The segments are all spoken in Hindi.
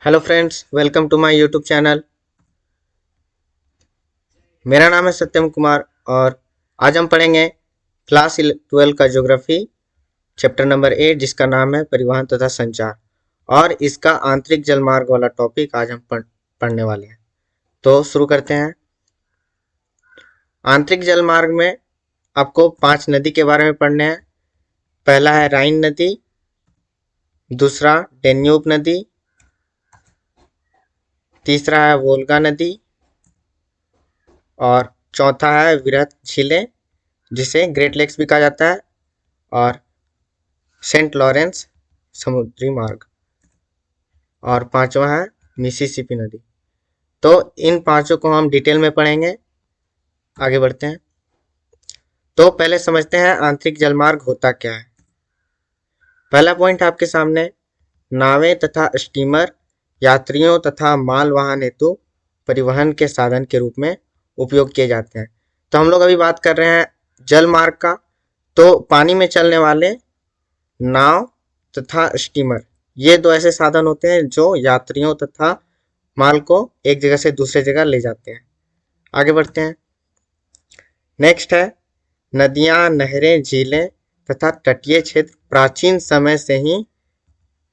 Hello friends, welcome to my YouTube channel. मेरा नाम है सत्यम कुमार और आज हम पढ़ेंगे क्लास 12 का ज्योग्राफी चैप्टर नंबर 8 जिसका नाम है परिवहन तथा संचार। और इसका आंतरिक जलमार्ग वाला टॉपिक आज हम पढ़ने वाले हैं। तो शुरू करते हैं। आंतरिक जलमार्ग में आपको 5 नदी के बारे में पढ़ने हैं। पहला है राइन नदी, दूसरा डेन्यूब नदी, तीसरा है वोल्गा नदी और चौथा है वृहत झीलें जिसे ग्रेट लेक्स भी कहा जाता है, और सेंट लॉरेंस समुद्री मार्ग, और पांचवा है मिसिसिपी नदी। तो इन पांचों को हम डिटेल में पढ़ेंगे। आगे बढ़ते हैं। तो पहले समझते हैं आंतरिक जलमार्ग होता क्या है। पहला पॉइंट आपके सामने, नावें तथा स्टीमर यात्रियों तथा माल वाहन हेतु परिवहन के साधन के रूप में उपयोग किए जाते हैं। तो हम लोग अभी बात कर रहे हैं जल मार्ग का। तो पानी में चलने वाले नाव तथा स्टीमर, ये दो ऐसे साधन होते हैं जो यात्रियों तथा माल को एक जगह से दूसरे जगह ले जाते हैं। आगे बढ़ते हैं। नेक्स्ट है नदियां, नहरें, झीलें तथा तटीय क्षेत्र प्राचीन समय से ही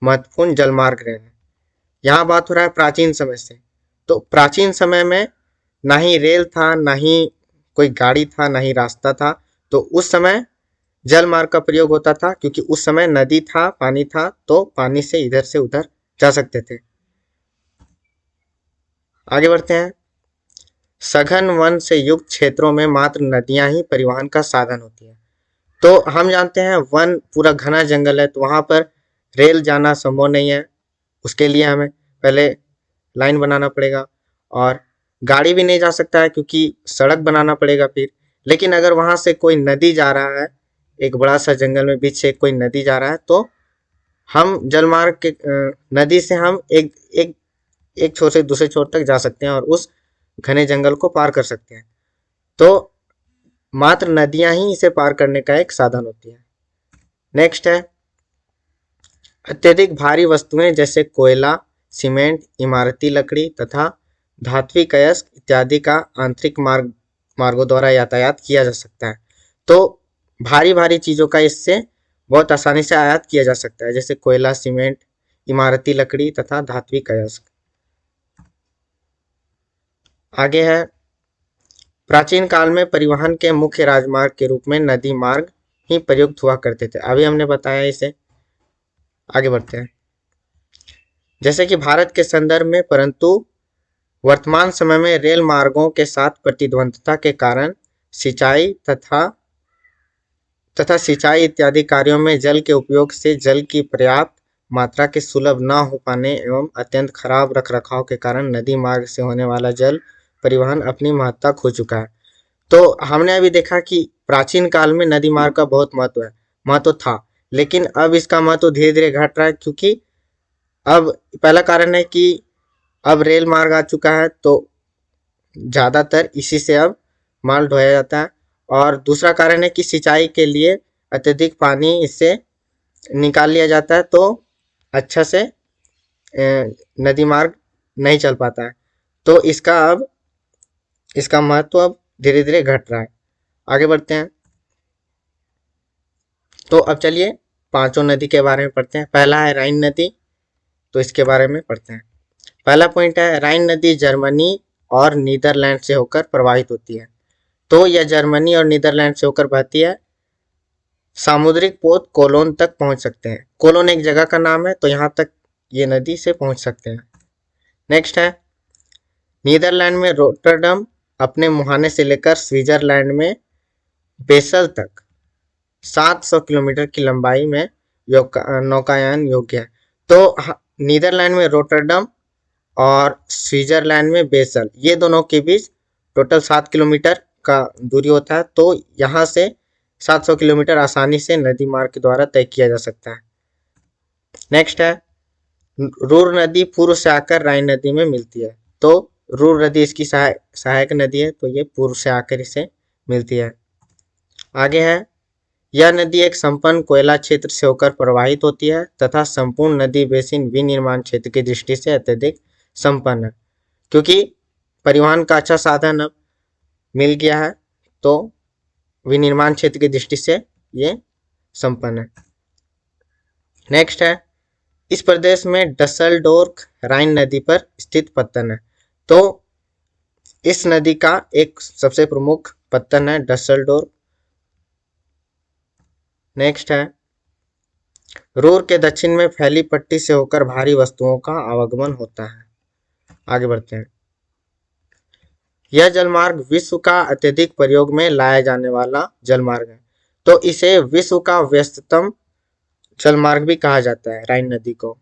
महत्वपूर्ण जलमार्ग रहे हैं। यहाँ बात हो रहा है प्राचीन समय से। तो प्राचीन समय में ना ही रेल था, ना ही कोई गाड़ी था, ना ही रास्ता था। तो उस समय जल मार्ग का प्रयोग होता था क्योंकि उस समय नदी था, पानी था, तो पानी से इधर से उधर जा सकते थे। आगे बढ़ते हैं। सघन वन से युक्त क्षेत्रों में मात्र नदियां ही परिवहन का साधन होती है। तो हम जानते हैं वन पूरा घना जंगल है, तो वहां पर रेल जाना संभव नहीं है। उसके लिए हमें पहले लाइन बनाना पड़ेगा, और गाड़ी भी नहीं जा सकता है क्योंकि सड़क बनाना पड़ेगा फिर। लेकिन अगर वहां से कोई नदी जा रहा है, एक बड़ा सा जंगल में बीच से कोई नदी जा रहा है, तो हम जलमार्ग के नदी से हम एक छोर से दूसरे छोर तक जा सकते हैं और उस घने जंगल को पार कर सकते हैं। तो मात्र नदियां ही इसे पार करने का एक साधन होती है। नेक्स्ट है अत्यधिक भारी वस्तुएं जैसे कोयला, सीमेंट, इमारती लकड़ी तथा धात्विक अयस्क इत्यादि का आंतरिक मार्गों द्वारा यातायात किया जा सकता है। तो भारी भारी चीजों का इससे बहुत आसानी से आयात किया जा सकता है, जैसे कोयला, सीमेंट, इमारती लकड़ी तथा धात्विक अयस्क। आगे है प्राचीन काल में परिवहन के मुख्य राजमार्ग के रूप में नदी मार्ग ही प्रयुक्त हुआ करते थे। अभी हमने बताया इसे। आगे बढ़ते हैं। जैसे कि भारत के संदर्भ में, परंतु वर्तमान समय में रेल मार्गों के साथ प्रतिद्वंदता के कारण सिंचाई तथा सिंचाई इत्यादि कार्यों में जल के उपयोग से जल की पर्याप्त मात्रा के सुलभ न हो पाने एवं अत्यंत खराब रखरखाव के कारण नदी मार्ग से होने वाला जल परिवहन अपनी महत्ता खो चुका है। तो हमने अभी देखा कि प्राचीन काल में नदी मार्ग का बहुत महत्व था, लेकिन अब इसका महत्व धीरे धीरे घट रहा है क्योंकि अब पहला कारण है कि अब रेल मार्ग आ चुका है, तो ज़्यादातर इसी से अब माल ढोया जाता है। और दूसरा कारण है कि सिंचाई के लिए अत्यधिक पानी इससे निकाल लिया जाता है, तो अच्छा से नदी मार्ग नहीं चल पाता है। तो इसका महत्व अब धीरे धीरे घट रहा है। आगे बढ़ते हैं। तो अब चलिए पांचों नदी के बारे में पढ़ते हैं। पहला है राइन नदी, तो इसके बारे में पढ़ते हैं। पहला पॉइंट है राइन नदी जर्मनी और नीदरलैंड से होकर प्रवाहित होती है। तो यह जर्मनी और नीदरलैंड से होकर बहती है। सामुद्रिक पोत कोलोन तक पहुंच सकते हैं। कोलोन एक जगह का नाम है, तो यहाँ तक ये नदी से पहुंच सकते हैं। नेक्स्ट है नीदरलैंड में रोटरडम अपने मुहाने से लेकर स्विट्जरलैंड में बेसल तक 700 किलोमीटर की लंबाई में नौकायान योग्य है। तो नीदरलैंड में रोटरडम और स्विट्जरलैंड में बेसल, ये दोनों के बीच टोटल 7 किलोमीटर का दूरी होता है। तो यहाँ से 700 किलोमीटर आसानी से नदी मार्ग के द्वारा तय किया जा सकता है। नेक्स्ट है रूर नदी पूर्व से आकर राइन नदी में मिलती है। तो रूर नदी इसकी सहायक नदी है, तो ये पूर्व से आकर इसे मिलती है। आगे है यह नदी एक संपन्न कोयला क्षेत्र से होकर प्रवाहित होती है तथा संपूर्ण नदी बेसिन विनिर्माण क्षेत्र की दृष्टि से अत्यधिक संपन्न है। क्योंकि परिवहन का अच्छा साधन अब मिल गया है तो विनिर्माण क्षेत्र की दृष्टि से ये संपन्न है। नेक्स्ट है, इस प्रदेश में डसलडोर्फ राइन नदी पर स्थित पत्तन है। तो इस नदी का एक सबसे प्रमुख पत्तन है डसलडोर्फ। नेक्स्ट है, रूर के दक्षिण में फैली पट्टी से होकर भारी वस्तुओं का आवागमन होता है। आगे बढ़ते हैं। यह जलमार्ग विश्व का अत्यधिक प्रयोग में लाया जाने वाला जलमार्ग है, तो इसे विश्व का व्यस्ततम जलमार्ग भी कहा जाता है राइन नदी को।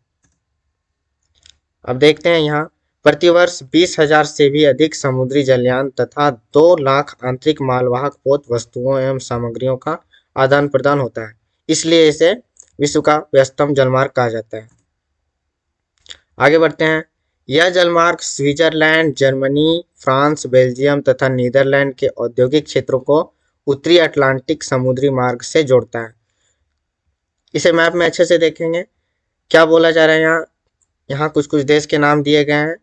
अब देखते हैं यहाँ, प्रतिवर्ष 20,000 से भी अधिक समुद्री जलयान तथा 2 लाख आंतरिक मालवाहक पोत वस्तुओं एवं सामग्रियों का आदान प्रदान होता है, इसलिए इसे विश्व का व्यस्ततम जलमार्ग कहा जाता है। आगे बढ़ते हैं। यह जलमार्ग स्विट्जरलैंड, जर्मनी, फ्रांस, बेल्जियम तथा नीदरलैंड के औद्योगिक क्षेत्रों को उत्तरी अटलांटिक समुद्री मार्ग से जोड़ता है। इसे मैप में अच्छे से देखेंगे क्या बोला जा रहा है। यहाँ कुछ कुछ देश के नाम दिए गए हैं,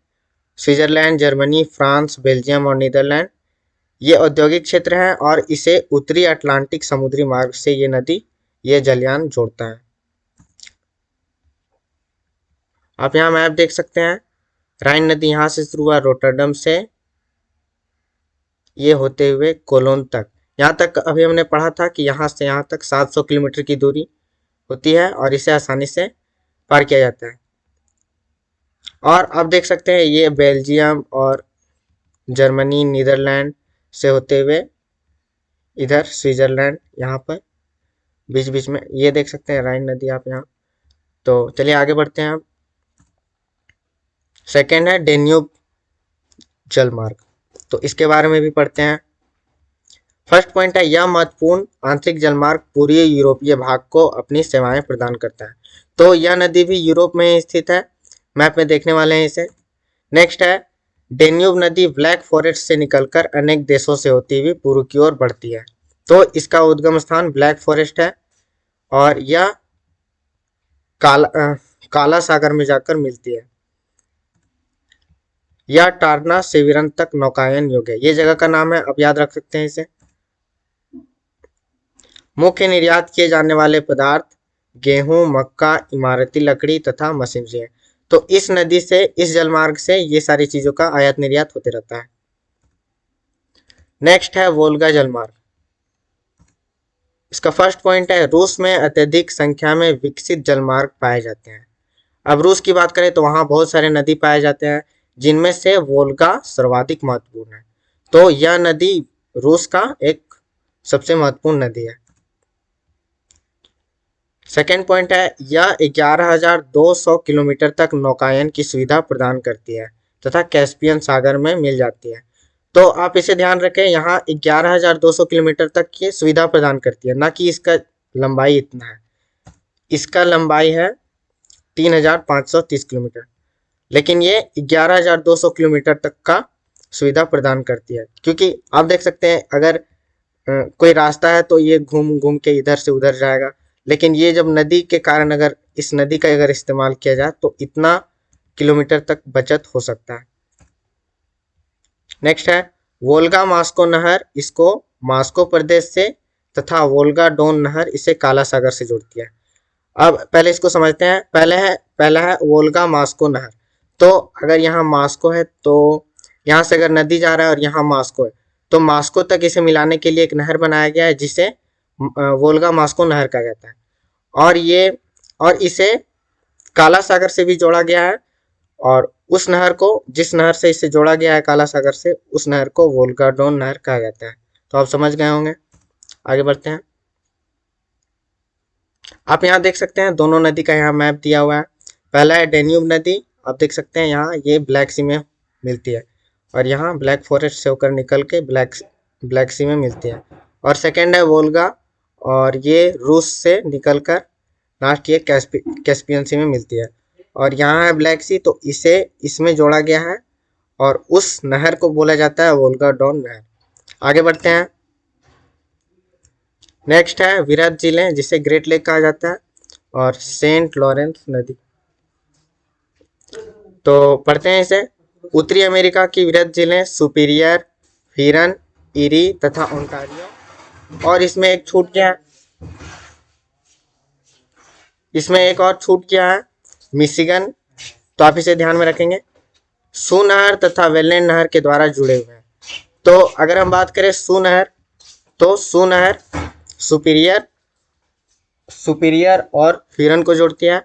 स्विट्जरलैंड, जर्मनी, फ्रांस, बेल्जियम और नीदरलैंड। ये औद्योगिक क्षेत्र है और इसे उत्तरी अटलांटिक समुद्री मार्ग से ये नदी, ये जलयान जोड़ता है। आप यहाँ मैप देख सकते हैं, राइन नदी यहाँ से शुरू हुआ रोटरडम से, ये होते हुए कोलोन तक। यहाँ तक अभी हमने पढ़ा था कि यहाँ से यहाँ तक 700 किलोमीटर की दूरी होती है और इसे आसानी से पार किया जाता है। और आप देख सकते हैं ये बेल्जियम और जर्मनी, नीदरलैंड से होते हुए इधर स्विट्जरलैंड, यहाँ पर बीच बीच में ये देख सकते हैं राइन नदी आप यहाँ। तो चलिए आगे बढ़ते हैं। अब सेकेंड है डेन्यूब जलमार्ग, तो इसके बारे में भी पढ़ते हैं। फर्स्ट पॉइंट है, यह महत्वपूर्ण आंतरिक जलमार्ग पूर्वी यूरोपीय भाग को अपनी सेवाएं प्रदान करता है। तो यह नदी भी यूरोप में स्थित है, मैप में देखने वाले हैं इसे। नेक्स्ट है, डेन्यूब नदी ब्लैक फॉरेस्ट से निकलकर अनेक देशों से होती हुई पूर्व की ओर बढ़ती है। तो इसका उद्गम स्थान ब्लैक फॉरेस्ट है और यह काला सागर में जाकर मिलती है। यह टारना सेविरन तक नौकायन योग्य है, ये जगह का नाम है, अब याद रख सकते हैं इसे। मुख्य निर्यात किए जाने वाले पदार्थ गेहूं, मक्का, इमारती लकड़ी तथा मशीनरी है। तो इस नदी से, इस जलमार्ग से ये सारी चीजों का आयात निर्यात होते रहता है। नेक्स्ट है वोल्गा जलमार्ग। इसका फर्स्ट पॉइंट है, रूस में अत्यधिक संख्या में विकसित जलमार्ग पाए जाते हैं। अब रूस की बात करें तो वहां बहुत सारे नदी पाए जाते हैं, जिनमें से वोल्गा सर्वाधिक महत्वपूर्ण है। तो यह नदी रूस का एक सबसे महत्वपूर्ण नदी है। सेकेंड पॉइंट है, यह 11,200 किलोमीटर तक नौकायन की सुविधा प्रदान करती है तथा कैस्पियन सागर में मिल जाती है। तो आप इसे ध्यान रखें, यहाँ 11,200 किलोमीटर तक की सुविधा प्रदान करती है, ना कि इसका लंबाई इतना है। इसका लंबाई है 3,530 किलोमीटर, लेकिन ये 11,200 किलोमीटर तक का सुविधा प्रदान करती है। क्योंकि आप देख सकते हैं, अगर कोई रास्ता है तो ये घूम घूम के इधर से उधर जाएगा, लेकिन ये जब नदी के कारण, अगर इस नदी का अगर इस्तेमाल किया जाए तो इतना किलोमीटर तक बचत हो सकता है। नेक्स्ट है वोल्गा मास्को नहर, इसको मास्को प्रदेश से तथा वोल्गा डोन नहर इसे काला सागर से जोड़ती है। अब पहले इसको समझते हैं। पहला है वोल्गा मास्को नहर। तो अगर यहाँ मास्को है तो यहाँ से अगर नदी जा रहा है और यहाँ मास्को है, तो मास्को तक इसे मिलाने के लिए एक नहर बनाया गया है जिसे वोल्गा मास्को नहर कहा जाता है। और इसे काला सागर से भी जोड़ा गया है, और उस नहर को, जिस नहर से इसे जोड़ा गया है काला सागर से, उस नहर को वोल्गा डोन नहर कहा जाता है। तो आप समझ गए होंगे। आगे बढ़ते हैं। आप यहाँ देख सकते हैं दोनों नदी का यहाँ मैप दिया हुआ है। पहला है डेन्यूब नदी, आप देख सकते हैं यहाँ ये ब्लैक सी में मिलती है, और यहाँ ब्लैक फॉरेस्ट से होकर निकल के ब्लैक सी में मिलती है। और सेकेंड है वोल्गा, और ये रूस से निकलकर लास्ट ये कैस्पियन सी में मिलती है। और यहाँ है ब्लैक सी, तो इसे इसमें जोड़ा गया है और उस नहर को बोला जाता है वोल्गा डॉन नहर। आगे बढ़ते हैं। नेक्स्ट है वृहद झीलें जिसे ग्रेट लेक कहा जाता है, और सेंट लॉरेंस नदी। तो पढ़ते हैं इसे। उत्तरी अमेरिका की वृहद झीलें सुपीरियर, हीरन, इरी तथा ओंटारियो। और इसमें एक छूट क्या है, इसमें एक और छूट क्या है, मिशिगन। तो आप इसे ध्यान में रखेंगे। सू नहर तथा वेलेंड नहर के द्वारा जुड़े हुए हैं। तो अगर हम बात करें सू नहर, तो सू नहर सुपीरियर सुपीरियर और हीरन को जोड़ती है,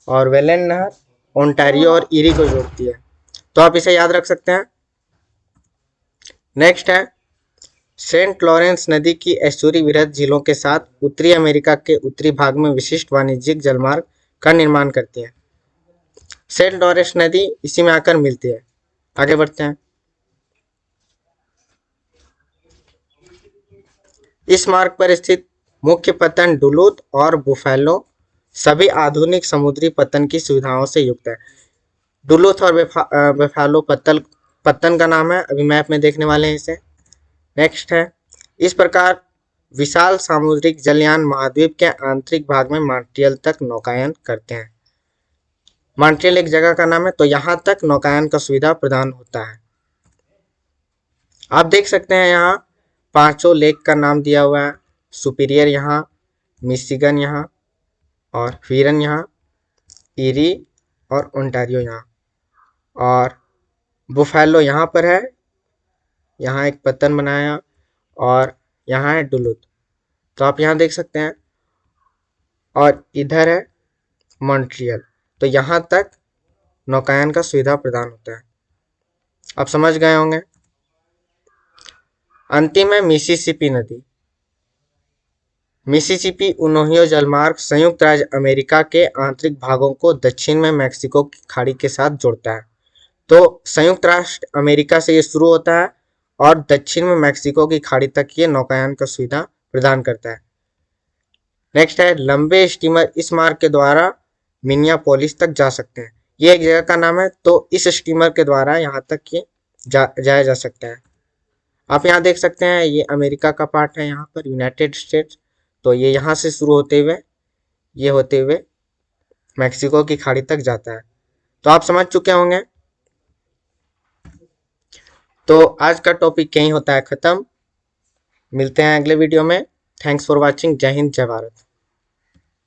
और वेलेंड नहर ओंटारियो और इरी को जोड़ती है। तो आप इसे याद रख सकते हैं। नेक्स्ट है सेंट लॉरेंस नदी की एस्चुरी वृहद झीलों के साथ उत्तरी अमेरिका के उत्तरी भाग में विशिष्ट वाणिज्यिक जलमार्ग का निर्माण करती है। सेंट लॉरेंस नदी इसी में आकर मिलती है। आगे बढ़ते हैं। इस मार्ग पर स्थित मुख्य पत्तन डुलूथ और बुफेलो सभी आधुनिक समुद्री पत्तन की सुविधाओं से युक्त है। डुलूथ और बुफेलो पत्तन का नाम है, अभी मैप में देखने वाले हैं इसे। नेक्स्ट है, इस प्रकार विशाल सामुद्रिक जलयान महाद्वीप के आंतरिक भाग में मॉन्ट्रियल तक नौकायन करते हैं। मॉन्ट्रियल एक जगह का नाम है, तो यहाँ तक नौकायन का सुविधा प्रदान होता है। आप देख सकते हैं यहाँ पांचों लेक का नाम दिया हुआ है। सुपीरियर यहाँ, मिशिगन यहाँ, और हीरन यहाँ, इरी और ओंटारियो यहाँ, और बुफेलो यहाँ पर है, यहाँ एक पत्तन बनाया, और यहाँ है डुलूथ। तो आप यहाँ देख सकते हैं, और इधर है मॉन्ट्रियल। तो यहाँ तक नौकायन का सुविधा प्रदान होता है। आप समझ गए होंगे। अंतिम है मिसिसिपी नदी। मिसिसिपी ओहियो जलमार्ग संयुक्त राज्य अमेरिका के आंतरिक भागों को दक्षिण में मैक्सिको की खाड़ी के साथ जोड़ता है। तो संयुक्त राष्ट्र अमेरिका से ये शुरू होता है और दक्षिण में मैक्सिको की खाड़ी तक ये नौकायन का सुविधा प्रदान करता है। नेक्स्ट है लंबे स्टीमर इस मार्ग के द्वारा मिनियापोलिस तक जा सकते हैं। ये एक जगह का नाम है, तो इस स्टीमर के द्वारा यहाँ तक ये जाया जा सकता है। आप यहाँ देख सकते हैं, ये अमेरिका का पार्ट है, यहाँ पर यूनाइटेड स्टेट्स। तो ये यहाँ से शुरू होते हुए ये होते हुए मैक्सिको की खाड़ी तक जाता है। तो आप समझ चुके होंगे। तो आज का टॉपिक यहीं होता है खत्म। मिलते हैं अगले वीडियो में। Thanks for watching. जय हिंद, जय भारत।